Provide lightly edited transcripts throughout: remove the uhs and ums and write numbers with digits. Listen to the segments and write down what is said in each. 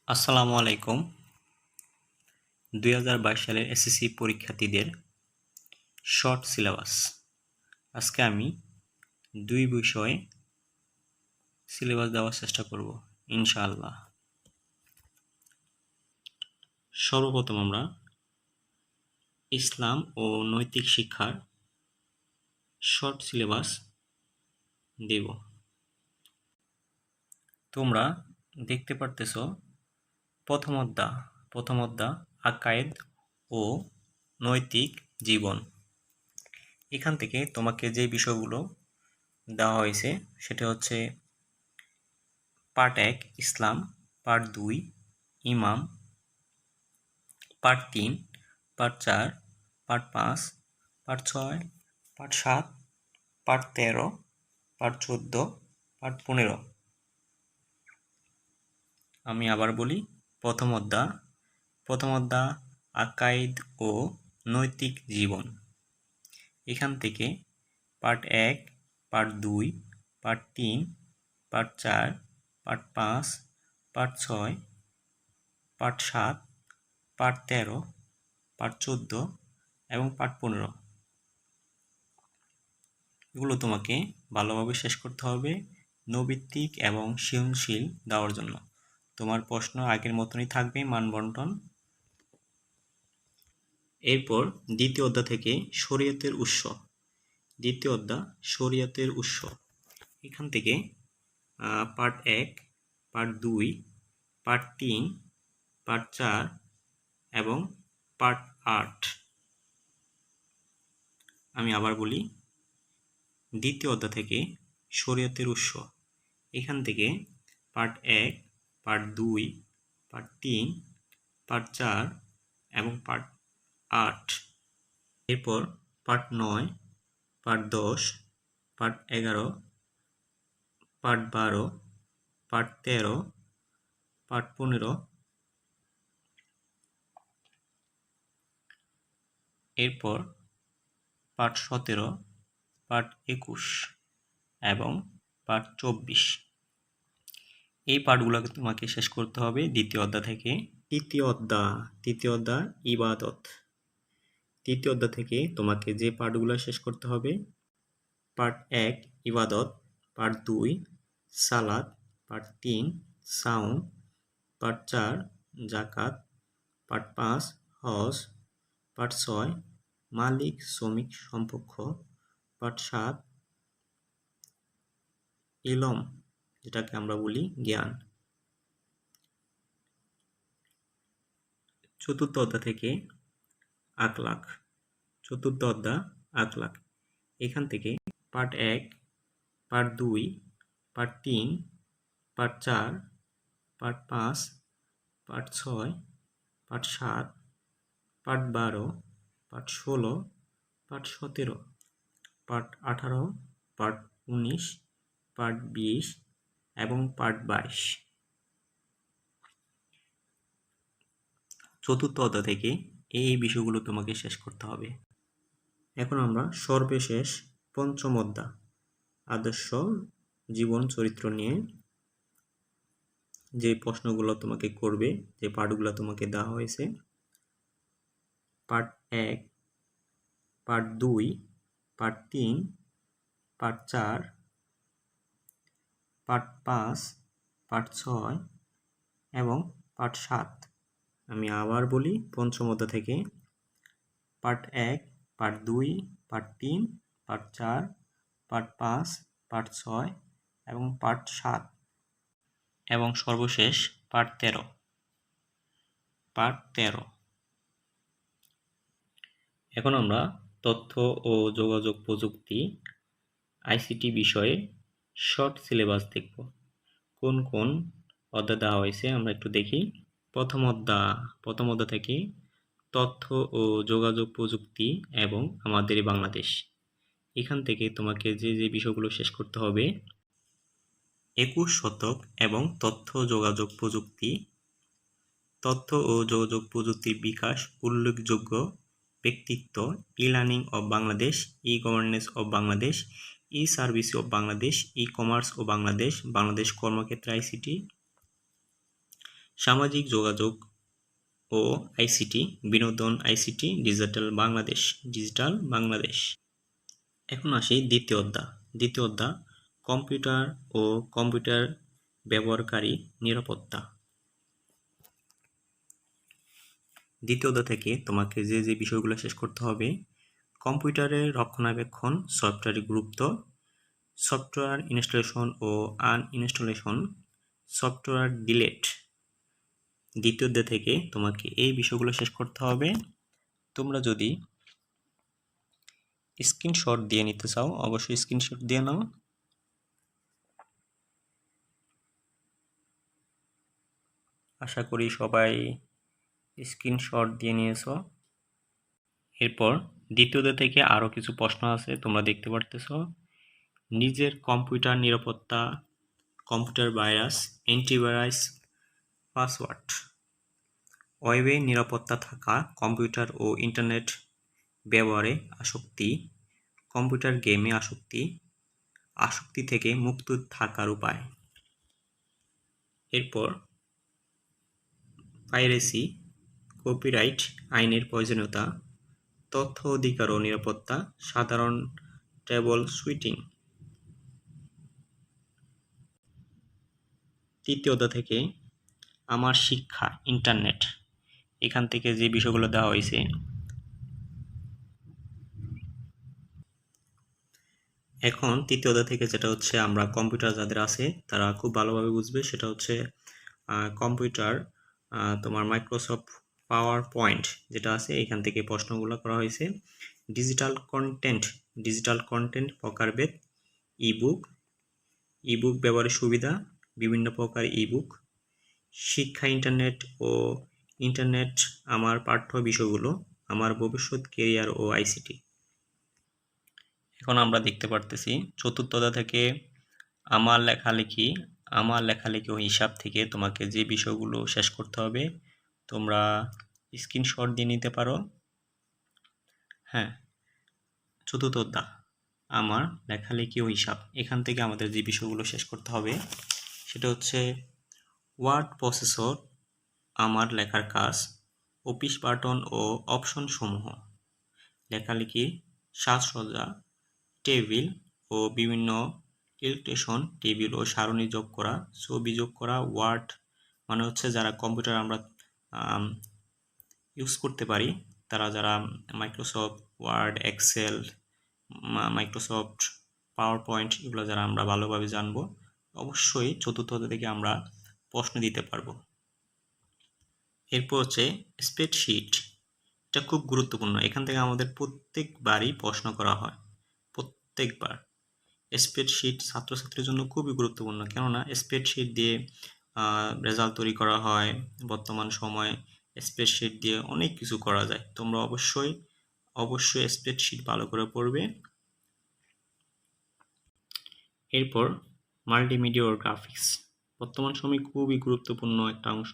আসসালামু আলাইকুম। 2022 সালের এসএসসি পরীক্ষার্থীদের শর্ট সিলেবাস। আজকে আমি 2 বিষয়ে সিলেবাস দেওয়ার চেষ্টা করব ইনশাআল্লাহ। সর্বপ্রথম আমরা ইসলাম ও নৈতিক শিক্ষার শর্ট সিলেবাস দেব। তোমরা দেখতে পারতেছো প্রথম অধ্যায় আকায়েদ ও নৈতিক জীবন। এখান থেকে তোমাকে যে বিষয়গুলো দেওয়া হয়েছে সেটা হচ্ছে পার্ট 1 ইসলাম, পার্ট 2 ইমাম, part 3, part 4, part 5, part 6, part 7, part 13, part 14, part 15। আমি আবার বলি, প্রথম অধ্যায় আকাইদ ও নৈতিক জীবন। এখান থেকে part 1, part 2, part 3, part 4, part 5, part 6, part 7, part 13, part 14 এবং পার্ট 15 এগুলো তোমাকে ভালোভাবে শেষ করতে হবে নৈতিক এবং সৃজনশীল দেওয়ার জন্য। তোমার প্রশ্ন আগের মতনই থাকবে, মানবন্টন। এরপর দ্বিতীয় অধ্যায় থেকে শরীয়তের উৎস। এখান থেকে পার্ট 1, পার্ট 2, পার্ট 3, পার্ট 4 এবং পার্ট 8। আমি আবার বলি, দ্বিতীয় অধ্যায় থেকে শরীয়তের উৎস। এখান থেকে পার্ট 1, পার্ট 2, পার্ট 3, পার্ট 4 এবং পার্ট 8। এরপর part 9, part 10, part 11, part 12, part 13, part 15। এরপর পার্ট 17, পার্ট 21 এবং পার্ট 24। এই পার্টগুলোকে তোমাকে শেষ করতে হবে দ্বিতীয় অধ্যায় থেকে। তৃতীয় অধ্যায় ইবাদত। তৃতীয় অধ্যায় থেকে তোমাকে যে পার্টগুলো শেষ করতে হবে: পার্ট 1 ইবাদত, পার্ট 2 সালাত, পার্ট 3 সাওম, পার্ট 4 যাকাত, পার্ট 5 হজ, পার্ট 6 মালিক শ্রমিক সম্পর্ক, পার্ট 7 ইলম, যেটাকে আমরা বলি জ্ঞান। চতুর্থ অধ্যায় থেকে আখলাক। এখান থেকে part 1, part 2, part 3, part 4, part 5, part 6, part 7, part 12, part 16, part 17, part 18, part 19, part 20 এবং পার্ট 22। চতুর্থ অধ্যায় থেকে এই বিষয়গুলো তোমাকে শেষ করতে হবে। এখন আমরা সর্বশেষ পঞ্চম অধ্যায় আদর্শ জীবন চরিত্র নিয়ে যে প্রশ্নগুলো তোমাকে করবে, যে পার্টগুলো তোমাকে দেওয়া হয়েছে: part 1, part 2, part 3, part 4, part 5, part 6 এবং পার্ট 7। আমি আবার বলি, পঞ্চম অধ্যায় থেকে part 1, part 2, part 3, part 4, part 5, part 6 এবং পার্ট 7 এবং সর্বশেষ পার্ট 13। এখন আমরা তথ্য ও যোগাযোগ প্রযুক্তি আইসিটি বিষয়ে শর্ট সিলেবাস দেখব। কোন কোন অধ্যায় দেওয়া হয়েছে আমরা একটু দেখি। প্রথম অধ্যায় থেকে তথ্য ও যোগাযোগ প্রযুক্তি এবং আমাদের বাংলাদেশ। এখান থেকে তোমাকে যে বিষয়গুলো শেষ করতে হবে: 21 শতক এবং তথ্য যোগাযোগ প্রযুক্তি, তথ্য ও যোগাযোগ প্রযুক্তির বিকাশ, উল্লেখযোগ্য ব্যক্তিত্ব, e-learning of Bangladesh, e-governance of Bangladesh, e-service of Bangladesh, e-commerce ও বাংলাদেশ, বাংলাদেশ কর্মক্ষেত্র আইসিটি, সামাজিক যোগাযোগ ও আইসিটি, বিনোদন আইসিটি, ডিজিটাল বাংলাদেশ। এখন আসি দ্বিতীয় অধ্যায়। দ্বিতীয় অধ্যায় কম্পিউটার ও কম্পিউটার ব্যবহারকারী নিরাপত্তা। দ্বিতীয় অধ্যায় থেকে তোমাকে যে বিষয়গুলো শেষ করতে হবে: কম্পিউটারের রক্ষণাবেক্ষণ, সফটওয়্যার গুরুত্ব, সফটওয়্যার ইনস্টলেশন ও আনইনস্টলেশন, সফটওয়্যার ডিলিট। দ্বিতীয় অধ্যায় থেকে তোমাকে এই বিষয়গুলো শেষ করতে হবে। তোমরা যদি স্ক্রিনশট দিয়ে নিতে চাও অবশ্যই স্ক্রিনশট দিয়ে নাও। আশা করি সবাই স্ক্রিনশট দিয়ে নিয়েছো। এরপর দ্বিতীয় অধ্যায় থেকে আরও কিছু প্রশ্ন আছে, তোমরা দেখতে পারতেছো। নিজের কম্পিউটার নিরাপত্তা, কম্পিউটার ভাইরাস, অ্যান্টিভাইরাস, পাসওয়ার্ড। ওয়েবে নিরাপত্তা থাকা, কম্পিউটার ও ইন্টারনেট ব্যবহারে আসক্তি, কম্পিউটার গেমে আসক্তি, আসক্তি থেকে মুক্ত থাকার উপায়। এরপর পাইরেসি, কপিরাইট আইনের প্রয়োজনীয়তা, তথ্য অধিকার ও নিরাপত্তা, সাধারণ ট্র্যাবল শুটিং। তৃতীয় অধ্যায় থেকে আমার শিক্ষা, ইন্টারনেট, এখান থেকে যে বিষয়গুলো দেওয়া হয়েছে। এখন তৃতীয় অধ্যায় থেকে যেটা হচ্ছে আমরা কম্পিউটার যাদের আছে তারা খুব ভালোভাবে বুঝবে, সেটা হচ্ছে কম্পিউটার তোমার মাইক্রোসফট পাওয়ার পয়েন্ট যেটা আছে এখান থেকে প্রশ্নগুলো করা হয়েছে। ডিজিটাল কন্টেন্ট প্রকারভেদ, ইবুক ব্যবহারের সুবিধা, বিভিন্ন প্রকার ইবুক, শিক্ষা, ইন্টারনেট আমার পাঠ্য বিষয়গুলো, আমার ভবিষ্যৎ কেরিয়ার ও আইসিটি। এখন আমরা দেখতে পারতেছি চতুর্থ অধ্যায় থেকে আমার লেখালেখি ও হিসাব থেকে তোমাকে যে বিষয়গুলো শেষ করতে হবে তোমরা স্ক্রিনশট দিয়ে নিতে পারো। হ্যাঁ, চতুর্থ অধ্যায় আমার লেখালেখি ও হিসাব, এখান থেকে আমাদের যে বিষয়গুলো শেষ করতে হবে সেটা হচ্ছে ওয়ার্ড প্রসেসর, আমার লেখার কাজ, অফিস বাটন ও অপশন সমূহ, লেখালেখি সাজসজ্জা, টেবিল ও বিভিন্ন ইলাস্ট্রেশন, টেবিল ও সারণী যোগ করা, ছবি যোগ করা। ওয়ার্ড মানে হচ্ছে যারা কম্পিউটার আমরা ইউজ করতে পারি, তারা যারা Microsoft Word, Excel, Microsoft PowerPoint এগুলো যারা আমরা ভালোভাবে জানবো, অবশ্যই চতুর্থ অধ্যায় থেকে আমরা প্রশ্ন দিতে পারবো। এরপর হচ্ছে স্প্রেডশিট, এটা খুব গুরুত্বপূর্ণ, এখান থেকে আমাদের প্রত্যেকবারই প্রশ্ন করা হয়, প্রত্যেকবার। স্প্রেডশিট ছাত্রছাত্রীর জন্য খুবই গুরুত্বপূর্ণ, কেননা স্প্রেডশিট দিয়ে রেজাল্ট তৈরি করা হয়। বর্তমান সময়ে স্প্রেডশিট দিয়ে অনেক কিছু করা যায়। তোমরা অবশ্যই স্প্রেডশিট ভালো করে পড়বে। এরপর মাল্টিমিডিয়া ও গ্রাফিক্স, বর্তমান সময়ে খুবই গুরুত্বপূর্ণ একটা অংশ।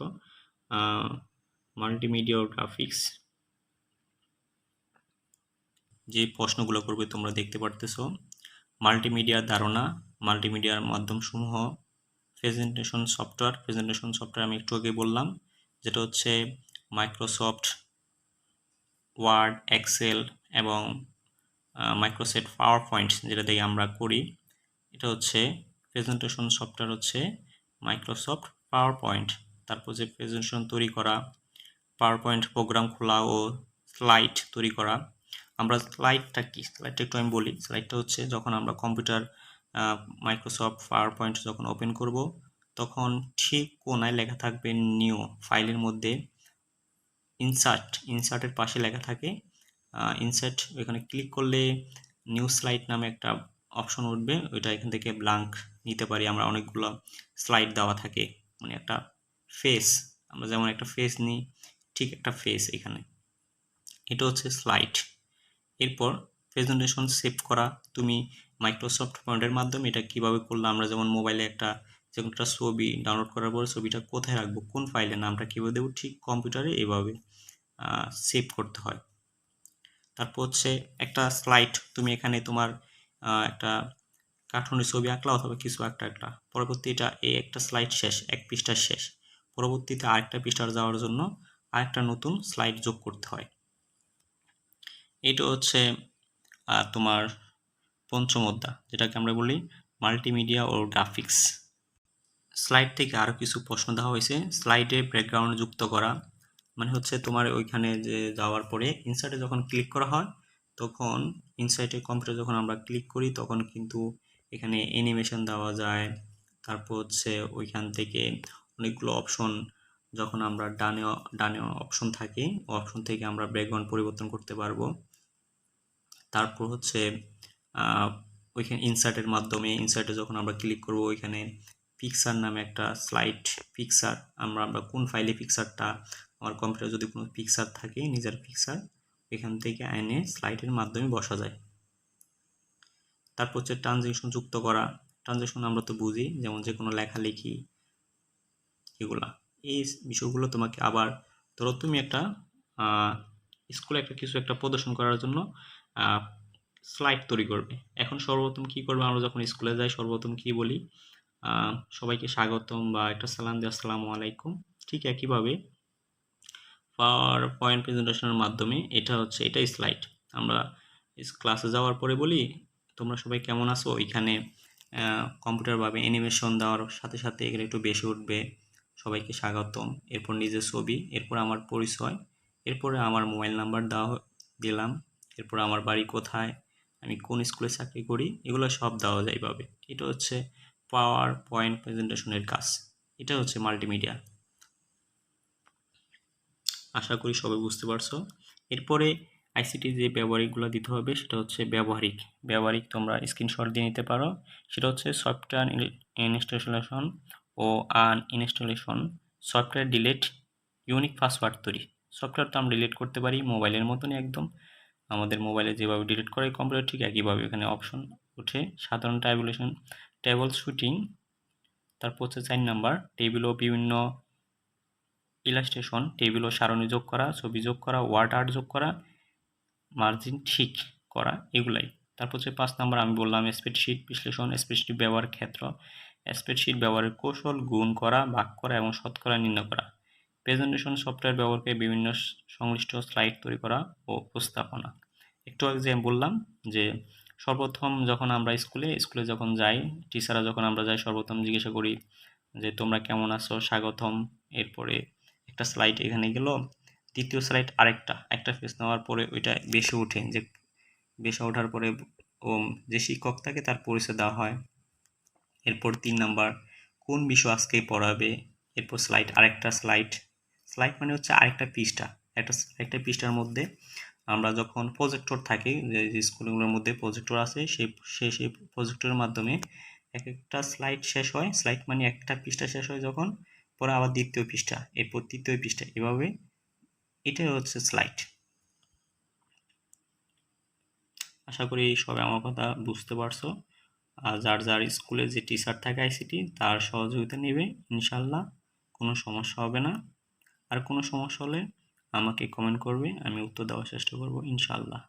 মাল্টিমিডিয়া ও গ্রাফিক্স যে প্রশ্নগুলো করবে তোমরা দেখতে পারতেছো। মাল্টিমিডিয়ার ধারণা, মাল্টিমিডিয়ার মাধ্যমসমূহ, প্রেজেন্টেশন সফটওয়্যার আমি একটু আগে বললাম, যেটা হচ্ছে মাইক্রোসফট ওয়ার্ড, এক্সেল এবং মাইক্রোসফট পাওয়ার পয়েন্ট যেটা দিয়ে আমরা করি। এটা হচ্ছে প্রেজেন্টেশন সফটওয়্যার হচ্ছে মাইক্রোসফট পাওয়ার পয়েন্ট। তারপর যে প্রেজেন্টেশন তৈরি করা, পাওয়ার পয়েন্ট প্রোগ্রাম খোলা ও স্লাইড তৈরি করা। আমরা স্লাইডটা একটু আমি বলি। স্লাইডটা হচ্ছে যখন আমরা কম্পিউটার মাইক্রোসফট পাওয়ার পয়েন্ট যখন ওপেন করব তখন ঠিক কোনায় লেখা থাকবে নিউ, ফাইলের মধ্যে ইনসার্টের পাশে লেখা থাকে ইনসার্ট, এখানে ক্লিক করলে নিউ স্লাইড নামে একটা অপশন উঠবে, ওইটা এখান থেকে ব্ল্যাঙ্ক নিতে পারি আমরা। অনেকগুলো স্লাইড দেওয়া থাকে, মানে একটা ফেস, আমরা যেমন একটা ফেস নিই ঠিক একটা ফেস এখানে, এটা হচ্ছে স্লাইড। এরপর প্রেজেন্টেশন সেভ করা, তুমি মাইক্রোসফট পয়েন্টের মাধ্যমে এটা কিভাবে করলে, আমরা যেমন মোবাইলে যেমন একটা ছবি ডাউনলোড করার পর ছবিটা কোথায় রাখবো, কোন ফাইলে নামটা কীভাবে দেবো, ঠিক কম্পিউটারে এভাবে সেভ করতে হয়। তারপর হচ্ছে একটা স্লাইড, তুমি এখানে তোমার একটা কার্টুনের ছবি আঁকলা অথবা কিছু একটা পরবর্তী এটা এই একটা স্লাইড শেষ, এক পৃষ্ঠা শেষ, পরবর্তীতে আরেকটা পৃষ্ঠায় যাওয়ার জন্য আরেকটা নতুন স্লাইড যোগ করতে হয়। এটা হচ্ছে তোমার পঞ্চম অধ্যায়, যেটাকে আমরা বলি মাল্টিমিডিয়া ও গ্রাফিক্স। স্লাইড থেকে আরও কিছু প্রশ্ন দেওয়া হয়েছে। স্লাইডে ব্যাকগ্রাউন্ড যুক্ত করা মানে হচ্ছে তোমার ওইখানে যে যাওয়ার পরে ইনসার্টে যখন ক্লিক করা হয় তখন ইনসার্টে কম্পিউটার যখন আমরা ক্লিক করি তখন কিন্তু এখানে অ্যানিমেশন দেওয়া যায়। তারপর হচ্ছে ওইখান থেকে অনেকগুলো অপশন, যখন আমরা ডানে অপশন থাকে ও অপশন থেকে আমরা ব্যাকগ্রাউন্ড পরিবর্তন করতে পারবো। তারপর হচ্ছে ওইখানে ইনসার্টের মাধ্যমে ইনসার্টে যখন আমরা ক্লিক করব ওইখানে পিকচার নামে একটা স্লাইড পিকচার, আমরা কোন ফাইলে পিকচারটা, আমার কম্পিউটারে যদি কোনো পিকচার থাকে নিজের পিকচার এখান থেকে এনে স্লাইডের মাধ্যমে বসা যায়। তারপর হচ্ছে ট্রানজিশন যুক্ত করা। ট্রানজিশন আমরা তো বুঝি, যেমন যে কোনো লেখালেখি এগুলা, এই বিষয়গুলো তোমাকে আবার ধরো তুমি একটা স্কুলে কিছু একটা প্রদর্শন করার জন্য স্লাইড তৈরি করবে। এখন সর্বপ্রথম কি করবে, আমরা যখন স্কুলে যাই সর্বপ্রথম কি বলি, সবাইকে স্বাগতম বা একটা সালাম দিয়ে আসসালামু আলাইকুম। ঠিক একইভাবে পাওয়ার পয়েন্ট প্রেজেন্টেশনের মাধ্যমে এটাই স্লাইড। আমরা ক্লাসে যাওয়ার পরে বলি তোমরা সবাই কেমন আছো, এখানে কম্পিউটার ভাবে অ্যানিমেশন দেওয়ার সাথে সাথে এখানে একটু বেশি উঠবে সবাইকে স্বাগতম, এরপর নিজের ছবি, এরপর আমার পরিচয়, এরপরে আমার মোবাইল নাম্বার দিলাম, এরপর আমার বাড়ি কোথায়, আমি কোন স্কুলে চাকরি করি, এগুলো সব দেওয়া যায় এইভাবে। এটা হচ্ছে পাওয়ার পয়েন্ট প্রেজেন্টেশনের কাজ, এটা হচ্ছে মাল্টিমিডিয়া। আশা করি সবাই বুঝতে পারছো। এরপরে আইসিটি যে ব্যবহারিকগুলো দিতে হবে সেটা হচ্ছে ব্যবহারিক তোমরা স্ক্রিনশট দিয়ে নিতে পারো। সেটা হচ্ছে সফটওয়্যার ইনস্টলেশন ও uninstallation, software delete, unique password তৈরি। সফটওয়্যার তো আমরা ডিলিট করতে পারি মোবাইলের মতনই একদম, আমাদের মোবাইলে যেভাবে ডিলিট করে কম্পিউটার ঠিক একইভাবে এখানে অপশন উঠে। সাধারণ টেবল শুটিং। তারপর হচ্ছে 4 নাম্বার টেবিল ও বিভিন্ন ইলাস্ট্রেশন, টেবিল ও সারণী যোগ করা, ছবি যোগ করা, ওয়ার্ড আর্ট যোগ করা, মার্জিন ঠিক করা, এগুলাই। তারপর হচ্ছে 5 নাম্বার আমি বললাম স্প্রেডশিট বিশ্লেষণ, স্প্রেডশিট ব্যবহার ক্ষেত্র, স্প্রেডশিট ব্যবহারের কৌশল, গুণ করা, ভাগ করা এবং শতকরা নির্ণয় করা। প্রেজেন্টেশন সফটওয়্যার ব্যবহার করে বিভিন্ন সংশ্লিষ্ট স্লাইড তৈরি করা ও উপস্থাপনা। একটু আগে যে বললাম যে সর্বপ্রথম যখন আমরা স্কুলে যখন যাই, টিচাররা যখন আমরা যাই সর্বপ্রথম জিজ্ঞাসা করি যে তোমরা কেমন আছো, স্বাগতম। এরপরে একটা স্লাইড এখানে গেল, দ্বিতীয় স্লাইড একটা ফেস নেওয়ার পরে ওইটা বেশি ওঠে, যে বেশি ওঠার পরে যে শিক্ষক থাকে তার পরিচয় দেওয়া হয়। এরপর 3 নাম্বার কোন বিষয় আজকে পড়াবে। এরপর আরেকটা স্লাইড মানে হচ্ছে আরেকটা পৃষ্ঠা, একটা পৃষ্ঠার মধ্যে আমরা যখন প্রজেক্টর থাকে, যে স্কুলগুলোর মধ্যে প্রজেক্টর আছে, সেই প্রজেক্টরের মাধ্যমে একটা স্লাইড শেষ হয়, স্লাইড মানে একটা পৃষ্ঠা শেষ হয় যখন, পরে আবার দ্বিতীয় পৃষ্ঠা, এরপর তৃতীয় পৃষ্ঠা, এভাবে এটাই হচ্ছে স্লাইড। আশা করি সবাই আমার কথা বুঝতে পারছো। আর যার স্কুলে যে টিচার থাকে আইসিটি তার সহযোগিতা নেবে, ইনশাল্লাহ কোনো সমস্যা হবে না। আর কোনো সমস্যা হলে আমাকে কমেন্ট করবে, আমি উত্তর দেওয়ার চেষ্টা করব ইনশাল্লাহ।